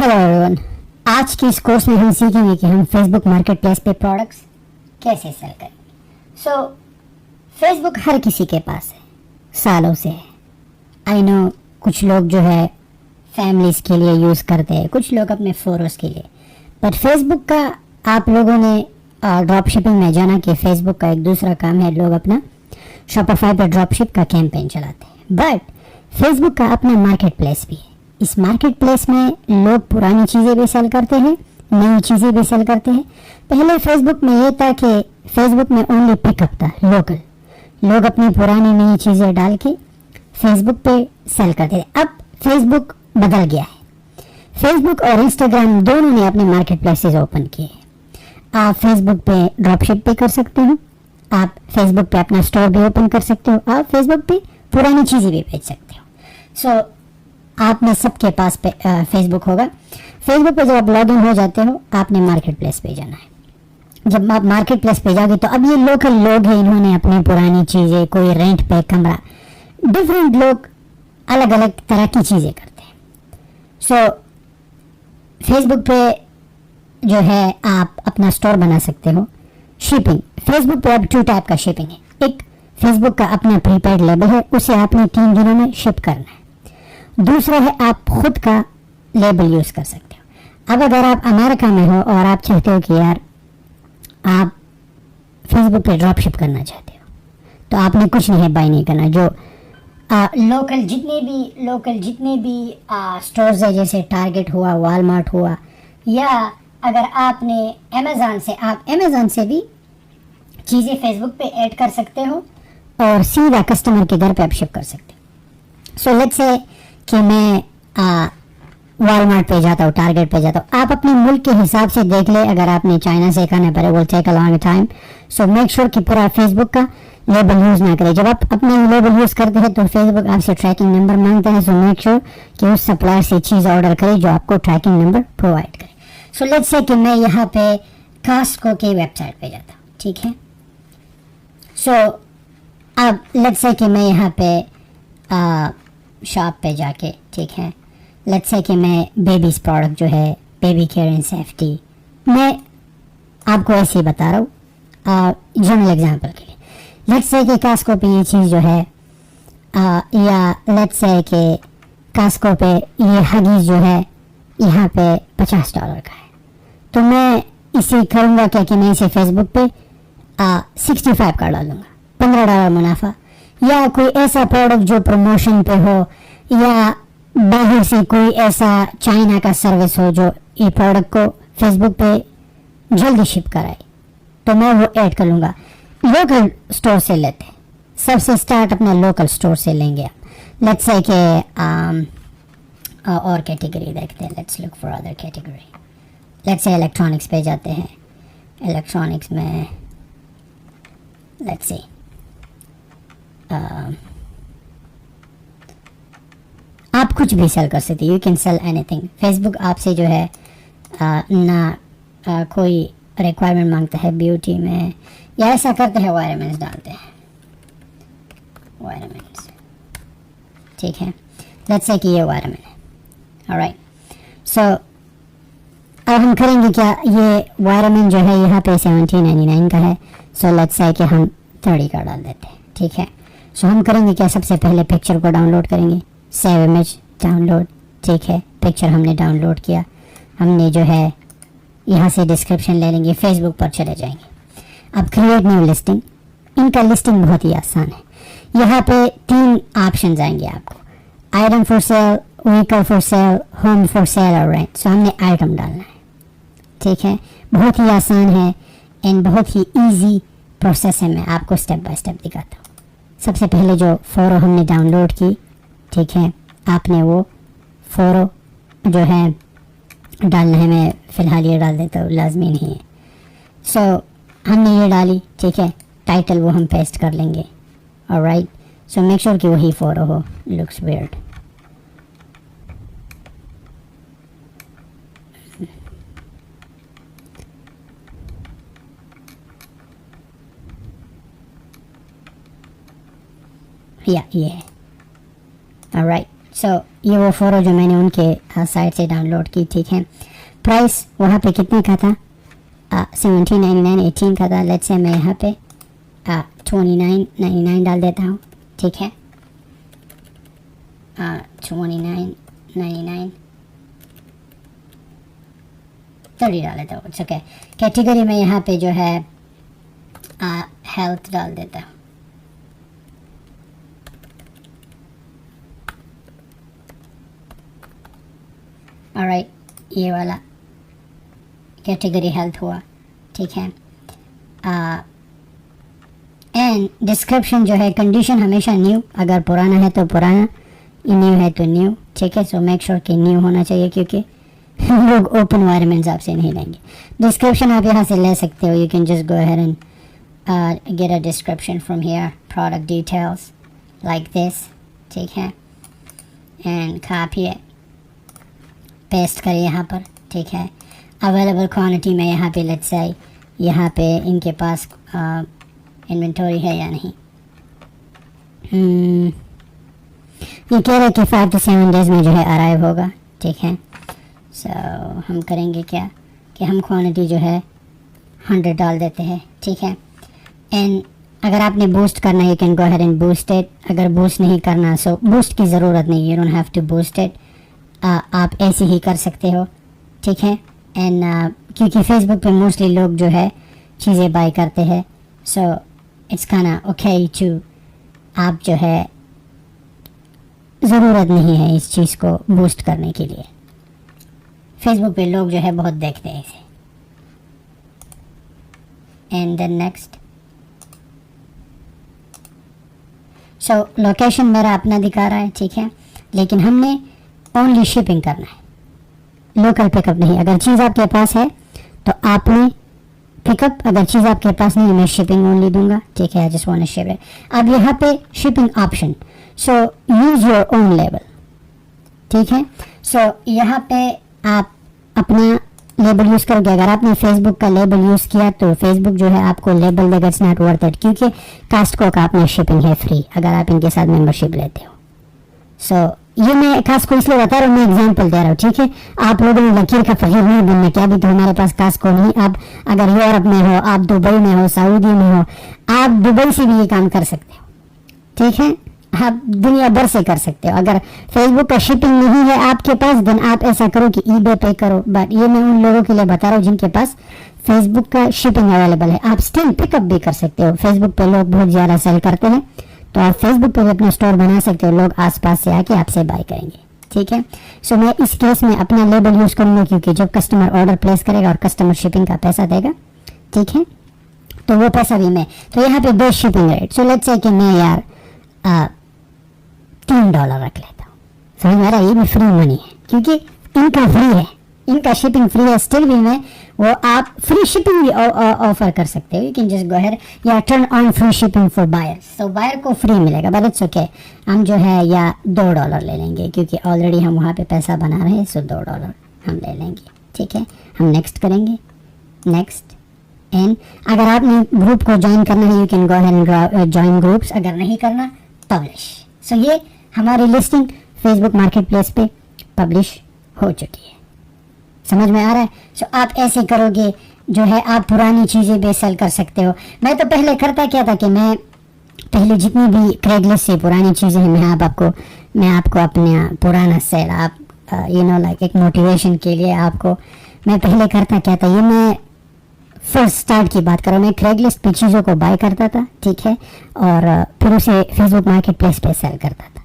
Hello everyone. आज की इस कोर्स में हम सीखेंगे कि हम फेसबुक मार्केट प्लेस पे प्रोडक्ट्स कैसे सेल करें। फेसबुक हर किसी के पास है, सालों से है। आई नो कुछ लोग जो है फैमिलीज के लिए यूज़ करते हैं, कुछ लोग अपने फोरोस के लिए। पर फेसबुक का आप लोगों ने ड्रॉप शिपिंग में जाना कि फेसबुक का एक दूसरा काम है, लोग अपना शॉपिफाई पर ड्रॉप शिप का कैंपेन चलाते हैं। बट फेसबुक का अपना मार्केट प्लेस भी है। इस मार्केट प्लेस में लोग पुरानी चीज़ें भी सेल करते हैं, नई चीज़ें भी सेल करते हैं। पहले फेसबुक में ये था कि फेसबुक में ओनली पिकअप था, लोकल। लोग अपनी पुरानी नई चीज़ें डाल के फेसबुक पे सेल करते थे। अब फेसबुक बदल गया है। फेसबुक और इंस्टाग्राम दोनों ने अपने मार्केट प्लेसेस ओपन किए हैं। आप फेसबुक पे ड्रॉपशिप भी कर सकते हो, आप फेसबुक पे अपना स्टोर भी ओपन कर सकते हो, आप फेसबुक पे पुरानी चीज़ें भी बेच सकते हो। आप में सबके पास फेसबुक होगा। फेसबुक पे जब आप लॉग इन हो जाते हो, आपने मार्केट प्लेस पे जाना है। जब आप मार्केट प्लेस पे जाओगे तो अब ये लोकल लोग हैं, इन्होंने अपनी पुरानी चीज़ें, कोई रेंट पे कमरा, डिफरेंट लोग अलग अलग तरह की चीज़ें करते हैं। फेसबुक पे जो है आप अपना स्टोर बना सकते हो। शिपिंग, फेसबुक पे अब 2 टाइप का शिपिंग है। एक फेसबुक का अपना प्रीपेड लेबल है, उसे आपने 3 दिनों में शिप करना है। दूसरा है आप खुद का लेबल यूज़ कर सकते हो। अब अगर आप अमेरिका में हो और आप चाहते हो कि यार आप फेसबुक पे ड्रॉप शिप करना चाहते हो, तो आपने कुछ नहीं है, बाय नहीं करना। जो लोकल जितने भी स्टोर्स है, जैसे टारगेट हुआ, वॉलमार्ट हुआ, या अगर आपने अमेज़ॉन से भी चीज़ें फेसबुक पे ऐड कर सकते हो और सीधा कस्टमर के घर पे आप शिप कर सकते हो। सो लेट्स से कि मैं वॉलमार्ट पे जाता हूँ, टारगेट पे जाता हूँ। आप अपने मुल्क के हिसाब से देख ले। अगर आपने चाइना से करना पड़े, वो take a long time. So make sure कि पूरा फेसबुक का लेबल यूज़ ना करें। जब आप अपना लेबल यूज़ करते हैं तो फेसबुक आपसे ट्रैकिंग नंबर मांगते हैं। सो मेक श्योर कि उस सप्लायर से चीज़ ऑर्डर करें जो आपको ट्रैकिंग नंबर प्रोवाइड करे। सो लेट्स से कि मैं यहाँ पे कास्को की वेबसाइट पे जाता हूँ, ठीक है। सो अब लेट्स से कि मैं यहाँ पे शॉप पे जाके, ठीक है, लेट्स से कि मैं बेबीज प्रोडक्ट जो है, बेबी केयर एंड सेफ्टी, मैं आपको ऐसे ही बता रहा हूँ जनरल एग्जांपल के लिए। लेट्स से कि कास्को पे ये चीज़ जो है, या लेट्स से कि कास्को पे ये हगीज जो है यहाँ पे $50 का है, तो मैं इसे करूँगा क्या कि मैं इसे फेसबुक पे 65 का डालूँगा, $15 मुनाफा। या कोई ऐसा प्रोडक्ट जो प्रमोशन पे हो, या बाहर से कोई ऐसा चाइना का सर्विस हो जो ये प्रोडक्ट को फेसबुक पे जल्दी शिप कराए, तो मैं वो ऐड कर लूँगा। लोकल स्टोर से लेते हैं, सबसे स्टार्ट अपना लोकल स्टोर से लेंगे आप। लेट्स से कि और कैटेगरी देखते हैं। Let's look for other category. Let's say electronics पे जाते हैं। इलेक्ट्रॉनिक्स में लेट्स से आप कुछ भी सेल कर सकते, you can sell anything. Facebook आपसे जो है कोई रिक्वायरमेंट मांगता है ब्यूटी में, या ऐसा करते हैं वायरमेंट्स डालते हैं, वायरमेंट्स, ठीक है। लेट्स से कि ये वायरमेंट है, ऑलराइट। सो अब हम करेंगे क्या, ये वायरमेंट जो है यहाँ पे 1799 का है। सो लेट्स से कि हम 30 का डाल देते हैं, ठीक है। सो हम करेंगे क्या, सबसे पहले पिक्चर को डाउनलोड करेंगे, सेव इमेज डाउनलोड, ठीक है। पिक्चर हमने डाउनलोड किया, हमने जो है यहाँ से डिस्क्रिप्शन ले लेंगे, फेसबुक पर चले जाएंगे। अब क्रिएट न्यू लिस्टिंग, इनका लिस्टिंग बहुत ही आसान है। यहाँ पे 3 ऑप्शन आएंगे आपको, item for sale, vehicle for sale, home for sale और रेंट। सो हमने आइटम डालना है, ठीक है। बहुत ही आसान है एंड बहुत ही ईजी प्रोसेस है। मैं आपको स्टेप बाय स्टेप दिखाता हूँ। सबसे पहले जो फोटो हमने डाउनलोड की, ठीक है, आपने वो फोटो जो है डालना है। मैं फ़िलहाल ये डाल देता हूँ, लाजमी नहीं है। सो हमने ये डाली, ठीक है। टाइटल वो हम पेस्ट कर लेंगे, ऑलराइट। सो मेक श्योर कि वही फोटो हो, लुक्स वियर्ड। या ये है, ऑलराइट। सो ये वो फ़ोटो जो मैंने उनके साइट से डाउनलोड की, ठीक है। प्राइस वहाँ पे कितने का था, 1799, 18 का था। लेट्स से मैं यहाँ पे 29.99 डाल देता हूँ, ठीक है। 29.99 30 डाल देता हूँ, इट्स ओके। कैटेगरी में यहाँ पे जो है हेल्थ डाल देता हूँ। ऑलराइट, ये वाला कैटेगरी हेल्थ हुआ, ठीक है। एंड डिस्क्रिप्शन जो है, कंडीशन हमेशा न्यू, अगर पुराना है तो पुराना, न्यू है तो न्यू, ठीक है। सो मेक श्योर कि न्यू होना चाहिए, क्योंकि लोग ओपन एनवायरनमेंट्स आपसे नहीं लेंगे। डिस्क्रिप्शन आप यहाँ से ले सकते हो, you can just go ahead and get a description from here, product details like this, ठीक है। एंड कॉपी पेस्ट करिए यहाँ पर, ठीक है। अवेलेबल क्वांटिटी में यहाँ पे लेट्स से यहाँ पे इनके पास इन्वेंटरी है या नहीं। ये कह रहे कि 5 to 7 डेज में जो है अराइव होगा, ठीक है। सो हम करेंगे क्या कि हम क्वांटिटी जो है 100 डाल देते हैं, ठीक है। एंड अगर आपने बूस्ट करना है, you can go ahead and boost it. अगर बूस्ट नहीं करना, सो बूस्ट की ज़रूरत नहीं, you don't have to boost it. आप ऐसे ही कर सकते हो, ठीक है। एंड क्योंकि फेसबुक पे मोस्टली लोग जो है चीज़ें बाय करते हैं, so it's kind okay to, आप जो है ज़रूरत नहीं है इस चीज़ को बूस्ट करने के लिए। फेसबुक पे लोग जो है बहुत देखते हैं इसे। And then next, so location मेरा अपना दिखा रहा है, ठीक है। लेकिन हमने ओनली शिपिंग करना है, लोकल पिकअप नहीं। अगर चीज़ आपके पास है तो आपने पिकअप, अगर चीज़ आपके पास नहीं, मैं शिपिंग ओनली दूंगा, ठीक है। I just want to ship it. अब यहाँ पे shipping option, so use your own label, ठीक है। सो यहाँ पे आप अपना लेबल यूज़ करोगे। अगर आपने फेसबुक का लेबल यूज़ किया तो फेसबुक जो है आपको लेबल देगा, इट्स नॉट वर्थ इट, क्योंकि कास्को का अपना शिपिंग है फ्री अगर आप इनके साथ मेंबरशिप लेते हो। सो ये मैं कास्को इसलिए बता रहा हूँ, मैं एग्जांपल दे रहा हूँ, ठीक है। आप लोगों ने लकीर का फकीर नहीं बनना, क्या भी तो हमारे पास कास्को नहीं। आप अगर यूरोप में हो, आप दुबई में हो, सऊदी में हो, आप दुबई से भी ये काम कर सकते हो, ठीक है। आप दुनिया भर से कर सकते हो। अगर फेसबुक का शिपिंग नहीं है आपके पास, देन आप ऐसा करो कि ईबे पे करो। बट ये मैं उन लोगों के लिए बता रहा हूँ जिनके पास फेसबुक का शिपिंग अवेलेबल है। आप स्टिल पिकअप भी कर सकते हो। फेसबुक पे लोग बहुत ज़्यादा सेल करते हैं, तो आप फेसबुक पे भी अपना स्टोर बना सकते हो, लोग आसपास से आके आपसे बाय करेंगे, ठीक है। सो मैं इस केस में अपना लेबल यूज़ करूँगा, क्योंकि जब कस्टमर ऑर्डर प्लेस करेगा और कस्टमर शिपिंग का पैसा देगा, ठीक है, तो वो पैसा भी मैं, तो यहाँ पे best shipping rate, so let's say कि मैं यार $3 रख लेता हूँ। समझ में आ रहा है, ये भी फ्री मनी है, क्योंकि इनका फ्री है, इनका शिपिंग फ्री है। स्टिल भी मैं वो आप फ्री शिपिंग भी ऑफर कर सकते हो। You can just go ahead या turn on free shipping for buyers, तो बायर को फ्री मिलेगा, बट इट्स ओके। हम जो है या $2 ले लेंगे, क्योंकि ऑलरेडी हम वहाँ पे पैसा बना रहे हैं, सो $2 हम ले लेंगे, ठीक है। हम नेक्स्ट करेंगे, नेक्स्ट। एंड अगर आपने ग्रुप को ज्वाइन करना है, you can go ahead and join groups. अगर नहीं करना, पब्लिश। सो ये हमारी लिस्टिंग फेसबुक मार्केट प्लेस पे पब्लिश हो चुकी है। समझ में आ रहा है। सो आप ऐसे करोगे जो है, आप पुरानी चीज़ें भी सेल कर सकते हो। मैं तो पहले करता क्या था कि मैं पहले जितनी भी क्रेगलिस्ट से पुरानी चीज़ें हैं, मैं आपको अपना पुराना सेल, आप यू नो लाइक एक मोटिवेशन के लिए आपको, मैं पहले करता क्या था, ये मैं फर्स्ट स्टार्ट की बात करूँ, मैं क्रेगलिस्ट पे चीज़ों को बाय करता था, ठीक है, और फिर उसे फेसबुक मार्केट प्लेस पे सेल करता था।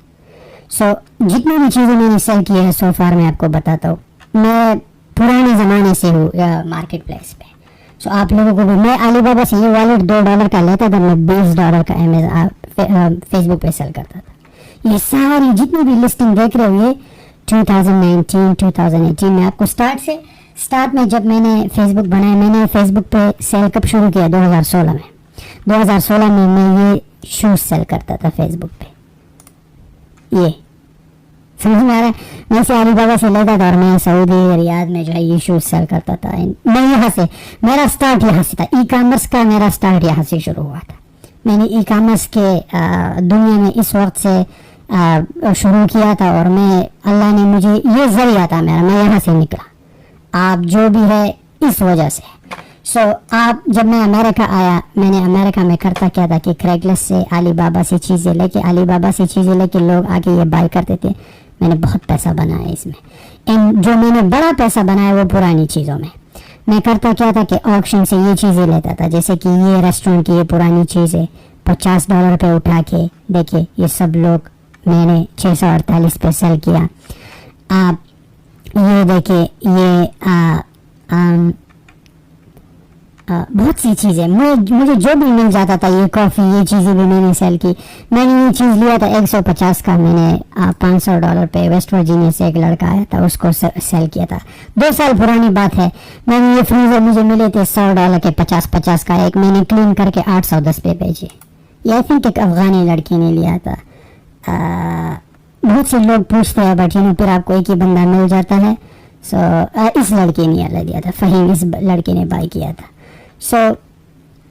सो जितनी भी चीज़ें मैंने सेल की है सो फार, मैं आपको बताता हूँ, मैं पुराने ज़माने से हूँ मार्केट प्लेस पे। सो आप लोगों को भी, मैं अलीबाबा से ये वॉलेट $2 का लेता था, मैं $20 का फेसबुक पे सेल करता था। ये सारी जितनी भी लिस्टिंग देख रहे हो, ये 2019 2018 में आपको स्टार्ट में जब मैंने फेसबुक बनाया, मैंने फेसबुक पे सेल कब शुरू किया, 2016 में। 2016 में मैं ये शूज़ सेल करता था फेसबुक पे, ये समझ में आ रहा है। मैं से अलीबाबा से लेता था और मैं सऊदी रियाद में जो है ये शूज़ सेल करता था। मैं यहाँ से, मेरा स्टार्ट यहाँ से था, ई कॉमर्स का मेरा स्टार्ट यहाँ से शुरू हुआ था। मैंने ई कॉमर्स के दुनिया में इस वक्त से शुरू किया था और मैं, अल्लाह ने मुझे, ये जरिया था मेरा, मैं यहाँ से निकला। आप जो भी है इस वजह से। सो आप, जब मैं अमेरिका आया, मैंने अमेरिका में करता क्या था कि क्रैगलिस्ट से, अलीबाबा से चीज़ें लेके लोग आके ये बाय करते थे। मैंने बहुत पैसा बनाया इसमें। एंड जो मैंने बड़ा पैसा बनाया वो पुरानी चीज़ों में। मैं करता क्या था कि ऑक्शन से ये चीज़ें लेता था, जैसे कि ये रेस्टोरेंट की ये पुरानी चीज़ें $50 पे उठा के, देखिए ये सब लोग मैंने 648 पे सेल किया। आप ये देखिए, ये बहुत सी चीज़ें मुझे जो भी मिल जाता था, ये कॉफ़ी, ये चीज़ें भी मैंने सेल की। मैंने ये चीज़ लिया था 150 का, मैंने $500 पे वेस्ट वर्जीनिया से एक लड़का आया था, उसको सेल किया था। 2 साल पुरानी बात है। मैंने ये फ्रीज़र मुझे मिले थे $100 के, 50-50 का एक, मैंने क्लीन करके 810 पे बेचे। ये आई थिंक एक अफ़गानी लड़की ने लिया था। बहुत से लोग पूछते हैं, बट फिर आपको एक ही बंदा मिल जाता है। सो इस लड़के ने ले दिया था, फ़हीम, इस लड़के ने बाई किया था। सो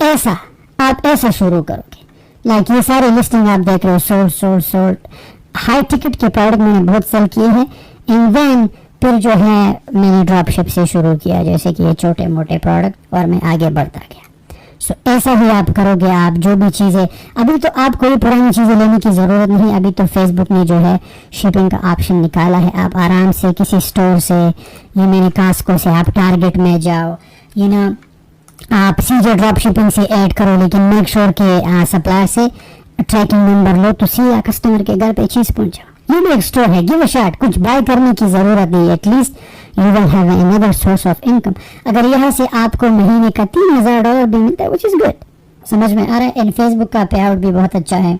ऐसा आप ऐसा शुरू करोगे, लाइक ये सारे लिस्टिंग आप देख रहे हो, सोल्ड हाई टिकट के प्रोडक्ट मैंने बहुत सेल किए हैं। एंड देन फिर जो है मैंने ड्रॉप शिप से शुरू किया, जैसे कि ये छोटे मोटे प्रोडक्ट, और मैं आगे बढ़ता गया। सो ऐसा ही आप करोगे। आप जो भी चीज़ें, अभी तो आप कोई पुरानी चीज़ें लेने की ज़रूरत नहीं। अभी तो फेसबुक ने जो है शिपिंग का ऑप्शन निकाला है। आप आराम से किसी स्टोर से, ये मैंने कास्को से, आप टारगेट में जाओ, ये ना आप सीधे ड्रॉप शिपिंग से ऐड करो, लेकिन मेक श्योर के सप्लायर से ट्रैकिंग नंबर लो, तो सीधा कस्टमर के घर पे चीज़ पहुंचाओ। ये भी एक स्टोर है, गिव अ शॉट। कुछ बाय करने की ज़रूरत नहीं, at least you will have another source of income. अगर यहाँ से आपको महीने का $3000 भी मिलता है, विच इज़ गुड। समझ में आ रहा है। एंड फेसबुक का पे आउट भी बहुत अच्छा है।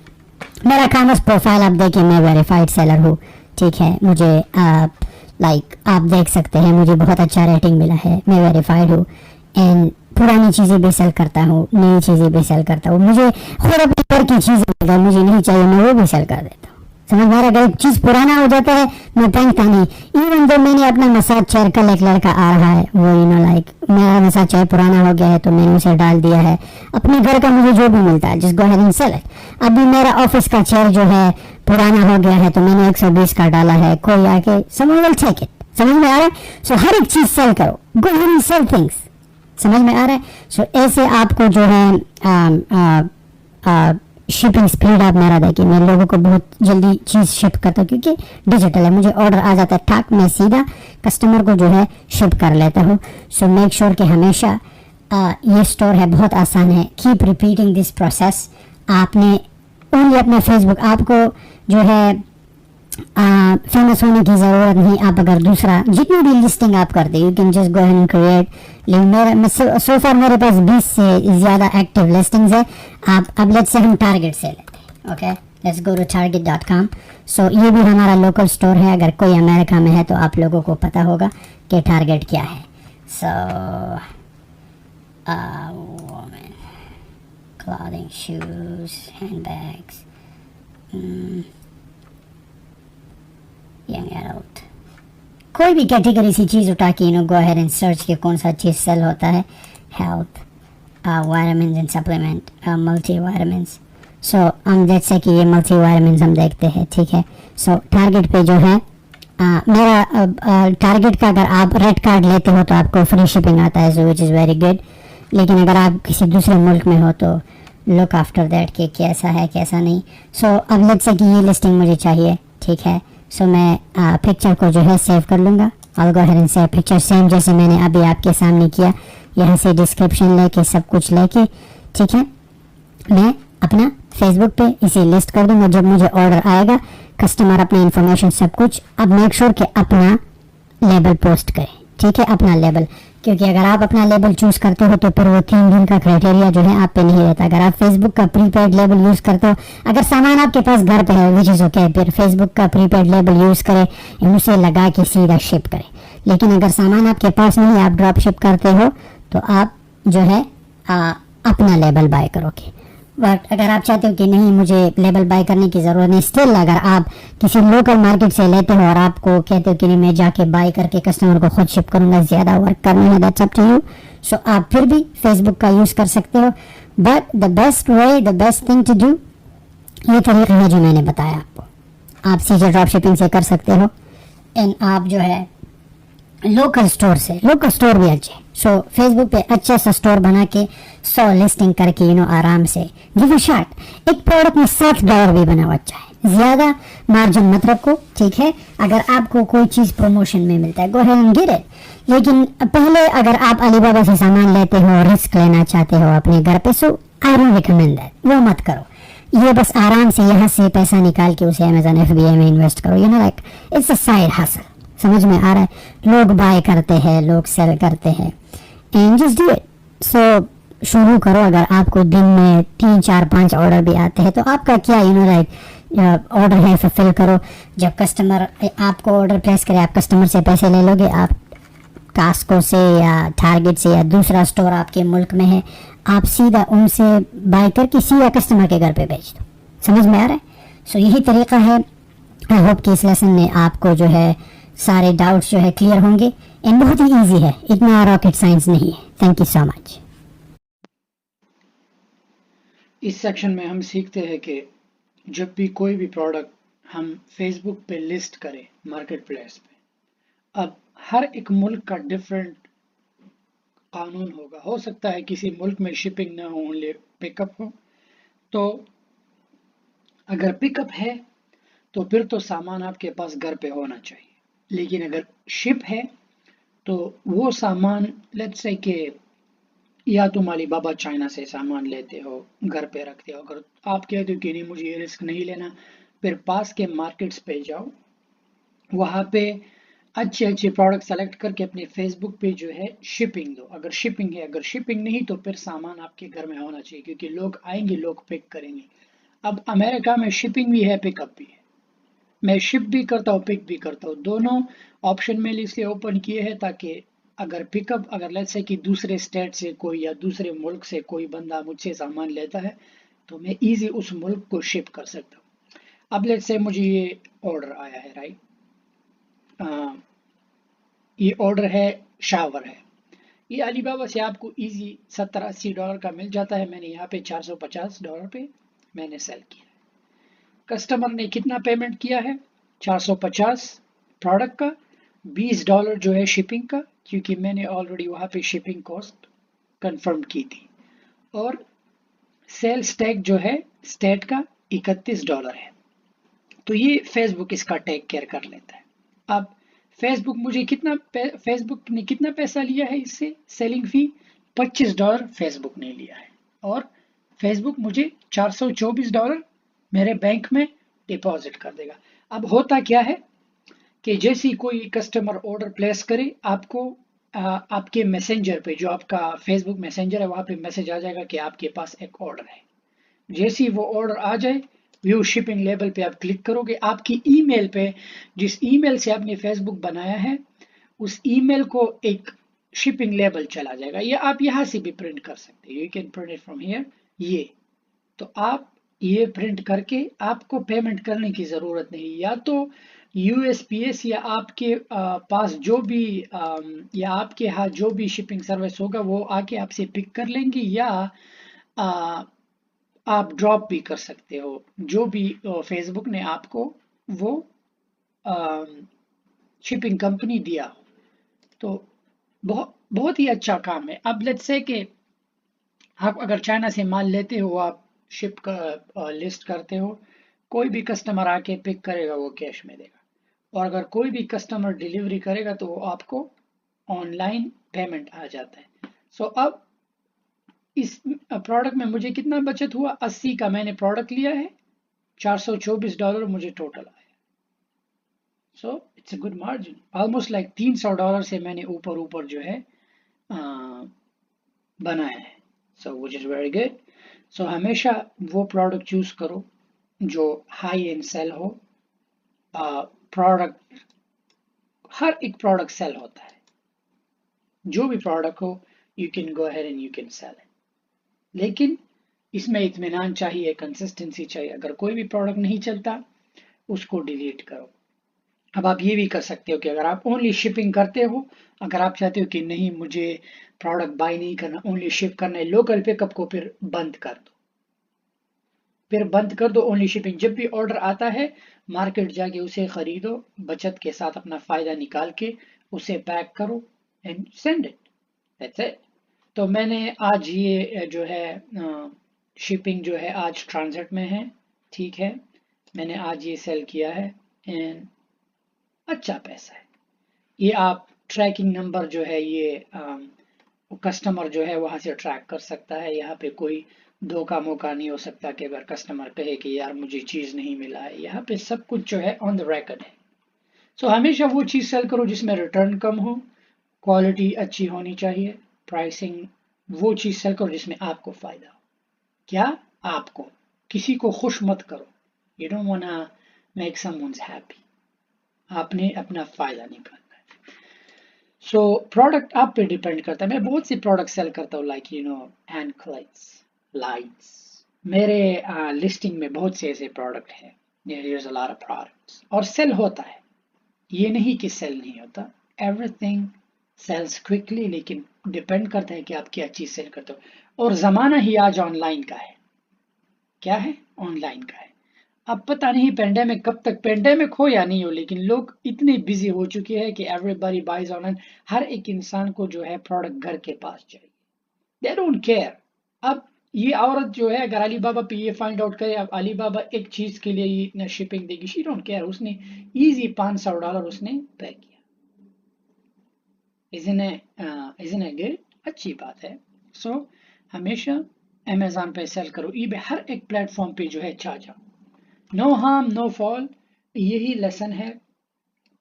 मेरा कॉमर्स प्रोफाइल आप देखिए, मैं वेरीफाइड सेलर हूँ, ठीक है। मुझे लाइक आप देख सकते हैं, मुझे बहुत अच्छा रेटिंग मिला है, मैं वेरीफाइड हूँ। एंड पुरानी चीज़ें भी सेल करता हूँ, नई चीज़ें भी सेल करता हूँ। मुझे खुद अपने घर की चीज़ें अगर मुझे नहीं चाहिए, मैं वो भी सेल कर देता हूँ। समझ में आ रहा है। अगर एक चीज़ पुराना हो जाता है, मैं फेंकता नहीं। इवन तो मैंने अपना मसाज चेयर, कल एक लड़का आ रहा है, वो लाइक मेरा मसाज चेयर पुराना हो गया है, तो मैंने उसे डाल दिया है। अपने घर का मुझे जो भी मिलता है, just go ahead and sell it. अभी मेरा ऑफिस का चेयर जो है पुराना हो गया है, तो मैंने 120 का डाला है। कोई आके समझ विल टेक इट। समझ में आ रहा है। सो हर एक चीज़ सेल करो, go ahead and sell things. समझ में आ रहा है। सो ऐसे आपको जो है शिपिंग स्पीड आप मेरा देखिए, मैं लोगों को बहुत जल्दी चीज़ शिप करता हूँ, क्योंकि डिजिटल है। मुझे ऑर्डर आ जाता है ठाक, मैं सीधा कस्टमर को जो है शिप कर लेता हूँ। सो मेक श्योर कि हमेशा ये स्टोर है, बहुत आसान है। Keep repeating this process. आपने ओनली अपना फेसबुक, आपको जो है फेमस होने की ज़रूरत नहीं। आप अगर दूसरा जितनी भी लिस्टिंग आप करते, you can just go and create. लेकिन सो फार मेरे पास 20 से ज़्यादा एक्टिव लिस्टिंग्स है। आप अब लेट्स से हम टारगेट से लेते हैं, okay. Let's go to target.com। सो ये भी हमारा लोकल स्टोर है। अगर कोई अमेरिका में है तो आप लोगों को पता होगा कि टारगेट क्या है। सो clothing, shoes, handbags, young adult, कोई भी कैटेगरी सी चीज़ उठा के गो अहेड एंड सर्च के कौन सा चीज़ सेल होता है। Health, vitamins and supplement, multi vitamins. So हम जैसे कि ये मल्टी वाइटामिन्स हम देखते हैं, ठीक है। सो टारगेट पे जो है मेरा टारगेट का, अगर आप रेड कार्ड लेते हो तो आपको फ्री शिपिंग आता है, सो विच इज़ वेरी गुड। लेकिन अगर आप किसी दूसरे मुल्क में हो तो लुक आफ्टर दैट कि कैसा है कैसा नहीं। सो अब लेट्स से कि ये लिस्टिंग मुझे चाहिए, ठीक है। सो मैं पिक्चर को जो है सेव कर लूँगा। I'll go ahead and save picture, same जैसे मैंने अभी आपके सामने किया। यहाँ से डिस्क्रिप्शन लेके सब कुछ लेके, ठीक है, मैं अपना फेसबुक पे इसे लिस्ट कर दूँगा। जब मुझे ऑर्डर आएगा, कस्टमर अपना इंफॉर्मेशन सब कुछ, अब मेक श्योर कि अपना लेबल पोस्ट करें, ठीक है, अपना लेबल। क्योंकि अगर आप अपना लेबल चूज़ करते हो तो फिर वो 3 दिन का क्राइटेरिया जो है आप पे नहीं रहता। अगर आप फेसबुक का प्रीपेड लेबल यूज़ करते हो, अगर सामान आपके पास घर पे है विच इज़ ओके, फिर फेसबुक का प्रीपेड लेबल यूज़ करें, उसे लगा के सीधा शिप करें। लेकिन अगर सामान आपके पास नहीं है, आप ड्रॉप शिप करते हो, तो आप जो है अपना लेबल बाय करोगे। बट अगर आप चाहते हो कि नहीं मुझे लेबल बाय करने की ज़रूरत नहीं, स्टिल अगर आप किसी लोकल मार्केट से लेते हो और आपको कहते हो कि नहीं मैं जाके बाय करके कस्टमर को खुद शिप करूँगा, ज़्यादा वर्क करना है, that's up to you. So आप फिर भी फेसबुक का यूज़ कर सकते हो। But the best way, the best thing to do, ये तरीका है जो मैंने बताया आपको। आप सीधे ड्रॉप शिपिंग से कर सकते हो। एंड आप जो है लोकल स्टोर भी अच्छे। सो फेसबुक पे अच्छा सा स्टोर बना के 100 लिस्टिंग करके आराम से गिव अ शॉट। एक प्रोडक्ट में $60 भी बना हुआ अच्छा है। ज्यादा मार्जिन मत रखो, ठीक है। अगर आपको कोई चीज प्रमोशन में मिलता है, गो अहेड एंड गेट इट। लेकिन पहले अगर आप अलीबाबा से सामान लेते हो, रिस्क लेना चाहते हो अपने घर पे, सो आई डोंट रिकमेंड दैट, वो मत करो। ये बस आराम से यहाँ से पैसा निकाल के उसे अमेजन FBA में इन्वेस्ट करो, like it's a side hustle. समझ में आ रहा है? लोग बाय करते हैं, लोग सेल करते हैं, एंड जस्ट डू इट। सो शुरू करो। अगर आपको दिन में 3 4 5 ऑर्डर भी आते हैं तो आपका क्या लाइक ऑर्डर है फुलफिल करो। जब कस्टमर आपको ऑर्डर प्लेस करे, आप कस्टमर से पैसे ले लोगे, आप कास्को से या टारगेट से या दूसरा स्टोर आपके मुल्क में है, आप सीधा उनसे बाय करके सीधा कस्टमर के घर पे भेज दो। समझ में आ रहा है? सो यही तरीका है। आई होप कि इस लेसन में आपको जो है सारे डाउट्स जो है क्लियर होंगे। एंड बहुत ही ईजी है, इतना रॉकेट साइंस नहीं है। Thank you so much. इस सेक्शन में हम सीखते हैं कि जब भी कोई भी प्रोडक्ट हम फेसबुक पे लिस्ट करें मार्केट प्लेस पे, अब हर एक मुल्क का डिफरेंट कानून होगा। हो सकता है किसी मुल्क में शिपिंग ना हो, ओनली पिकअप हो। तो अगर पिकअप है तो फिर तो सामान आपके पास घर पे होना चाहिए। लेकिन अगर शिप है तो वो सामान, लेट्स से कि या तुम अलीबाबा चाइना से सामान लेते हो, घर पे रखते हो, अगर आप कहते हो कि नहीं मुझे ये रिस्क नहीं लेना, फिर पास के मार्केट्स पे जाओ, वहां पे अच्छे अच्छे प्रोडक्ट सेलेक्ट करके अपने फेसबुक पे जो है शिपिंग दो। अगर शिपिंग है, अगर शिपिंग नहीं तो फिर सामान आपके घर में होना चाहिए, क्योंकि लोग आएंगे, लोग पिक करेंगे। अब अमेरिका में शिपिंग भी है, पिकअप भी है। मैं शिप भी करता हूँ, पिक भी करता हूँ, दोनों ऑप्शन मैंने इसलिए ओपन किए हैं ताकि अगर पिकअप, अगर लेट्स से कि दूसरे स्टेट से कोई या दूसरे मुल्क से कोई बंदा मुझसे सामान लेता है तो मैं इजी उस मुल्क को शिप कर सकता हूँ। अब लेट्स से मुझे ये ऑर्डर आया है, राइट, ये ऑर्डर है, शावर है। ये अलीबाबा से आपको इजी $70-80 का मिल जाता है। मैंने यहाँ पे $450 पे मैंने सेल किया। कस्टमर ने कितना पेमेंट किया है? 450 प्रोडक्ट का, $20 जो है शिपिंग का, क्योंकि मैंने ऑलरेडी वहां पे शिपिंग कॉस्ट कंफर्म की थी। और सेल्स टैग जो है स्टेट का $31 है। तो ये फेसबुक इसका टेक केयर कर लेता है। अब फेसबुक ने कितना पैसा लिया है इससे? सेलिंग फी $25 फेसबुक ने लिया है, और फेसबुक मुझे $424 मेरे बैंक में डिपॉजिट कर देगा। अब होता क्या है कि जैसे ही कोई कस्टमर ऑर्डर प्लेस करे, आपको आपके मैसेंजर पे, जो आपका फेसबुक मैसेंजर है, वहां पे मैसेज आ जाएगा कि आपके पास एक ऑर्डर है। जैसे ही वो ऑर्डर आ जाए, व्यू शिपिंग लेबल पे आप क्लिक करोगे, आपकी ईमेल पे, जिस ईमेल से आपने फेसबुक बनाया है, उस ईमेल को एक शिपिंग लेबल चला जाएगा। या आप यहाँ से भी प्रिंट कर सकते हैं, you can print it from here. ये तो आप ये प्रिंट करके आपको पेमेंट करने की जरूरत नहीं। या तो USPS या आपके पास जो भी या आपके यहाँ जो भी शिपिंग सर्विस होगा वो आके आपसे पिक कर लेंगे, या आप ड्रॉप भी कर सकते हो, जो भी फेसबुक ने आपको वो शिपिंग कंपनी दिया हो। तो बहुत बहुत ही अच्छा काम है। अब लेट्स से कि आप अगर चाइना से माल लेते हो, आप शिप का लिस्ट करते हो, कोई भी कस्टमर आके पिक करेगा वो कैश में देगा, और अगर कोई भी कस्टमर डिलीवरी करेगा तो वो आपको ऑनलाइन पेमेंट आ जाता है। सो अब इस प्रोडक्ट में मुझे कितना बचत हुआ? 80 का मैंने प्रोडक्ट लिया है, $424 मुझे टोटल आया। So it's a good margin, almost like $300 से मैंने ऊपर ऊपर जो है बनाया है। सो विच इज़ वेरी गुड। सो हमेशा वो प्रोडक्ट चूज करो जो हाई एंड सेल हो। प्रोडक्ट, हर एक प्रोडक्ट सेल होता है, जो भी प्रोडक्ट हो you can go ahead and you can sell it. लेकिन इसमें इत्मीनान चाहिए, कंसिस्टेंसी चाहिए। अगर कोई भी प्रोडक्ट नहीं चलता उसको डिलीट करो। अब आप ये भी कर सकते हो कि अगर आप ओनली शिपिंग करते हो, अगर आप चाहते हो कि नहीं मुझे प्रोडक्ट बाय नहीं करना, ओनली शिप करना है, लोकल पिकअप को फिर बंद कर दो। फिर बंद कर दो ओनली शिपिंग। जब भी ऑर्डर आता है मार्केट जाके उसे खरीदो, बचत के साथ अपना फायदा निकाल के उसे पैक करो and send it, that's it. तो मैंने आज ये जो है शिपिंग जो है आज ट्रांजिट में है, ठीक है, मैंने आज ये सेल किया है एंड अच्छा पैसा है। ये आप ट्रैकिंग नंबर जो है ये कस्टमर जो है वहां से ट्रैक कर सकता है। यहाँ पे कोई धोखा मौका नहीं हो सकता कि अगर कस्टमर कहे कि यार मुझे चीज नहीं मिला है, यहाँ पे सब कुछ जो है ऑन द रिकॉर्ड है। सो हमेशा वो चीज सेल करो जिसमें रिटर्न कम हो, क्वालिटी अच्छी होनी चाहिए, प्राइसिंग वो चीज सेल करो जिसमें आपको फायदा हो। क्या? आपको, किसी को खुश मत करो। You don't वांना make someone's happy, आपने अपना फायदा निकालना है। सो प्रोडक्ट आप पे डिपेंड करता है। मैं बहुत सी प्रोडक्ट सेल करता हूँ, लाइक एनक्लाइट्स, लाइट्स। मेरे लिस्टिंग में बहुत से ऐसे प्रोडक्ट है, there is a lot of products, और सेल होता है, ये नहीं कि सेल नहीं होता। एवरीथिंग सेल्स क्विकली, लेकिन डिपेंड करता है कि आप क्या चीज सेल करते हो। और जमाना ही आज ऑनलाइन का है। क्या है? ऑनलाइन का है। अब पता नहीं पेंडेमिक कब तक, पेंडेमिक हो या नहीं हो, लेकिन लोग इतने बिजी हो चुके हैं कि एवरीबॉडी बाइज ऑनलाइन। हर एक इंसान को जो है प्रोडक्ट घर के पास चाहिए, दे डोंट केयर। अब ये औरत जो है अगर अलीबाबा पे ये फाइंड आउट करे अब अलीबाबा एक चीज के लिए इतना शिपिंग देगी, शी डोंट केयर, उसने इजी $500 उसने पे किया। इजन ए गुड? अच्छी बात है। सो हमेशा अमेजोन पे सेल करो, ईबे हर एक प्लेटफॉर्म पे जो है छा जाओ, नो हार्म नो फॉल। यही लेसन है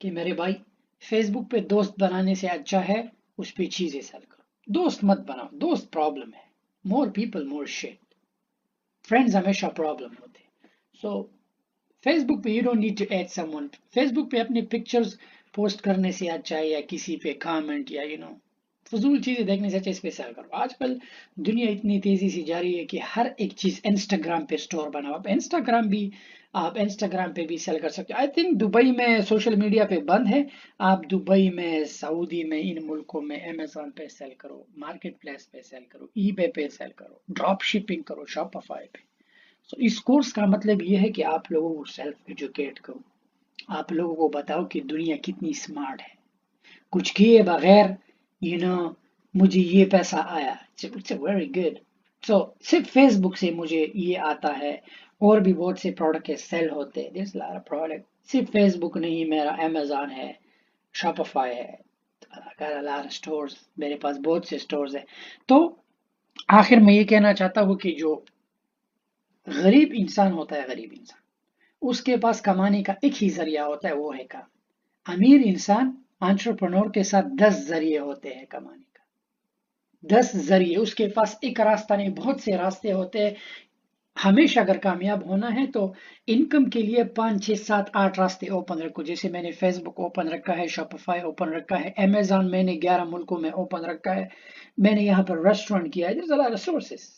कि मेरे भाई, फेसबुक पे दोस्त बनाने से अच्छा है उस पे चीजें सेल करो। दोस्त मत बनाओ, दोस्त प्रॉब्लम है। More people more shit, friends हमेशा प्रॉब्लम होते। सो फेसबुक पे you don't need to add someone. Facebook पे अपने पिक्चर्स पोस्ट करने से अच्छा है, या किसी पे कमेंट, या फजूल चीजें देखने से अच्छा इस पे सेल करो। आजकल दुनिया इतनी तेजी से जा रही है कि हर एक चीज इंस्टाग्राम पे स्टोर बनाओ। आप इंस्टाग्राम पे भी सेल कर सकते हो। आई थिंक दुबई में सोशल मीडिया पे बंद है। आप दुबई में, सऊदी में, इन मुल्कों में अमेजोन पे सेल करो, मार्केट प्लेस पे सेल करो, ईबे पे सेल करो, ड्रॉप शिपिंग करो शॉपिफाई पे। तो इस कोर्स का मतलब ये है कि आप लोगों को सेल्फ एजुकेट करो, आप लोगों को बताओ कि दुनिया कितनी स्मार्ट है। कुछ किए बगैर यू नो मुझे ये पैसा आया, इट्स वेरी गुड। सो सिर्फ फेसबुक से मुझे ये आता है, और भी बहुत से प्रोडक्ट के सेल होते हैं, दिस लॉट ऑफ प्रोडक्ट। सिर्फ फेसबुक नहीं, मेरा अमेजोन है, शॉपिफाई है, स्टोर्स, मेरे पास बहुत से स्टोर्स है। तो आखिर में ये कहना चाहता हूँ कि जो गरीब इंसान होता है, गरीब इंसान, उसके पास कमाने का एक ही जरिया होता है, वो है काम। अमीर इंसान, एंटरप्रेन्योर के साथ 10 जरिए होते हैं कमाने का, 10 जरिए। उसके पास एक रास्ता नहीं, बहुत से रास्ते होते हैं। हमेशा अगर कामयाब होना है तो इनकम के लिए 5 6 7 8 रास्ते ओपन रखो। जैसे मैंने फेसबुक ओपन रखा है, शॉपिफाई ओपन रखा है, अमेजॉन मैंने 11 मुल्कों में ओपन रखा है, मैंने यहाँ पर रेस्टोरेंट किया है, सोर्सेस।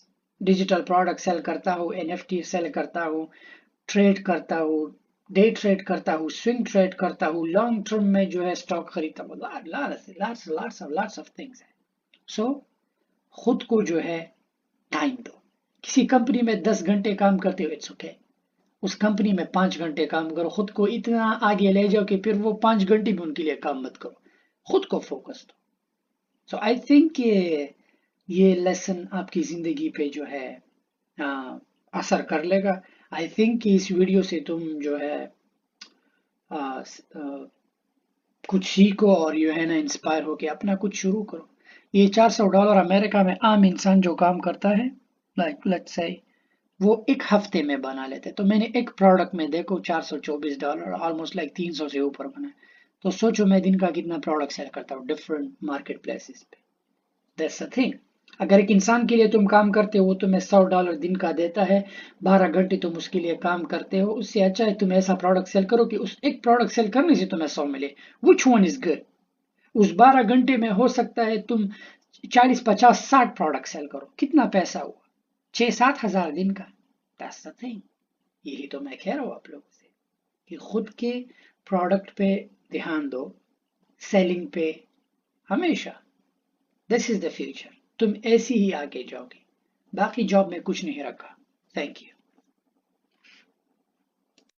डिजिटल प्रोडक्ट सेल करता हूँ, एनएफटी सेल करता हूँ, ट्रेड करता हूँ, डे ट्रेड करता हूँ, स्विंग ट्रेड करता हूँ, लॉन्ग टर्म में जो है स्टॉक खरीदता हूँ, लॉट्स ऑफ थिंग्स है। सो खुद को जो है टाइम दो। किसी कंपनी में 10 घंटे काम करते हो, इट्स ओके, उस कंपनी में 5 घंटे काम करो। खुद को इतना आगे ले जाओ कि फिर वो 5 घंटे भी उनके लिए काम मत करो, खुद को फोकस दो। सो आई थिंक ये लेसन आपकी जिंदगी पे जो है असर कर लेगा। आई थिंक कि इस वीडियो से तुम जो है कुछ सीखो, और ये है ना इंस्पायर हो के अपना कुछ शुरू करो। ये $400 अमेरिका में आम इंसान जो काम करता है, लाइक लेट्स से वो एक हफ्ते में बना लेते, तो मैंने एक प्रोडक्ट में देखो $424, ऑलमोस्ट लाइक 300 से ऊपर बना। तो सोचो मैं दिन का कितना प्रोडक्ट सेल करता हूँ डिफरेंट मार्केट प्लेसेस पे। That's the thing. अगर एक इंसान के लिए तुम काम करते हो, वो तुम्हें $100 दिन का देता है, 12 घंटे तुम उसके लिए काम करते हो, उससे अच्छा है तुम ऐसा प्रोडक्ट सेल करो कि उस एक प्रोडक्ट सेल करने से तुम्हें 100 मिले। Which one is good? उस 12 घंटे में हो सकता है तुम 40 50 60 प्रोडक्ट सेल करो, कितना पैसा हुआ? 6 7 हजार दिन का। That's the thing. यही तो मैं कह रहा हूँ आप लोगों से कि खुद के प्रोडक्ट पे ध्यान दो, सेलिंग पे हमेशा। This is the future. तुम ऐसे ही आगे जाओगे। बाकी जॉब में कुछ नहीं रखा। Thank you.